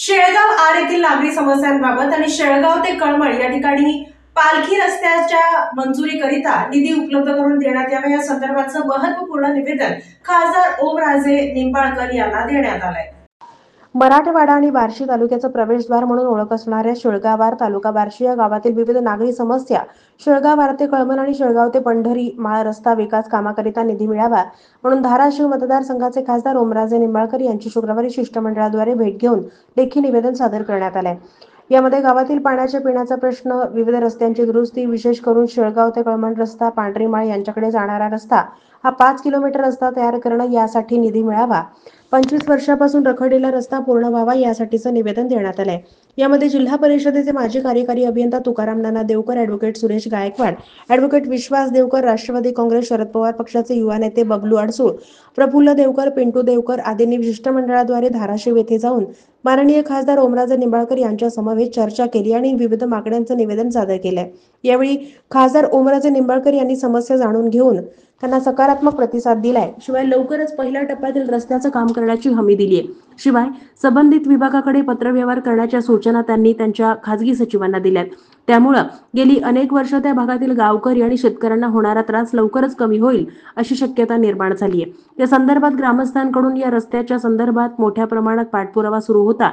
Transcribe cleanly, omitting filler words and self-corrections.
Shelgaon R येथील नागरी समस्यांबाबत आणि शेळगाव ते कळमळ या ठिकाणी पालखी रस्त्याच्या मंजुरीकरिता निधी उपलब्ध करून देण्यात यावा या संदर्भाचं महत्त्वपूर्ण निवेदन खासदार ओमराजे निंबाळकर यांना देण्यात आलंय। मराठवाडा आणि बार्शी तालुक्याचं प्रवेशद्वार म्हणून ओळख असणाऱ्या शेळगावार तालुका बार्शी या गावातील विविध नागरी समस्या शेळगाव ते कळमण आणि शेळगाव ते पंढरी माळ रस्ता विकास कामाकरिता निधी मिळावा म्हणून धाराशिव मतदारसंघाचे खासदार ओमराजे निंबाळकर यांची शुक्रवारी शिष्टमंडळाद्वारे भेट घेऊन लेखी निवेदन सादर करण्यात आले। यामध्ये गावातील पाण्याच्या पिण्याचा प्रश्न, विविध रस्त्यांची दुरुस्ती, विशेष करून शेळगाव ते कळमण रस्ता, पांढरी माळ यांच्याकडे जाणारा रस्ता हा 5 किलोमीटर रस्ता तयार करणं यासाठी निधी मिळावा, 25 वर्षापासून रखडलेला रस्ता पूर्ण व्हावा यासाठीचं निवेदन देण्यात आलंय। यामध्ये जिल्हा परिषदेचे माजी कार्यकारी अभियंता तुकाराम नाना देवकर, ॲडव्होकेट सुरेश गायकवाड, ॲडव्होकेट विश्वास देवकर, राष्ट्रवादी काँग्रेस शरद पवार पक्षाचे युवा नेते बबलू अडसूळ, प्रफुल्ल देवकर, पिंटू देवकर आदींनी शिष्टमंडळाद्वारे धाराशिव येथे जाऊन माननीय खासदार ओमराजे निंबाळकर यांच्या समवेत चर्चा केली आणि विविध मागण्यांचं निवेदन सादर केलंय। यावेळी खासदार ओमराजे निंबाळकर यांनी समस्या जाणून घेऊन त्यांना सकारात्मक प्रतिसाद दिलाय। शिवाय लवकरच पहिल्या टप्प्यातील रस्त्याचं काम करण्याची हमी दिली आहे। शिवाय संबंधित विभागाकडे पत्रव्यवहार करण्याच्या सूचना त्यांनी त्यांच्या खासगी सचिवांना दिल्यात। त्यामुळे गेली अनेक वर्ष त्या भागातील गावकरी आणि शेतकऱ्यांना होणारा त्रास लवकरच कमी होईल अशी शक्यता निर्माण झाली आहे। या संदर्भात ग्रामस्थांकडून या रस्त्याच्या संदर्भात मोठ्या प्रमाणात पाठपुरावा सुरू होता।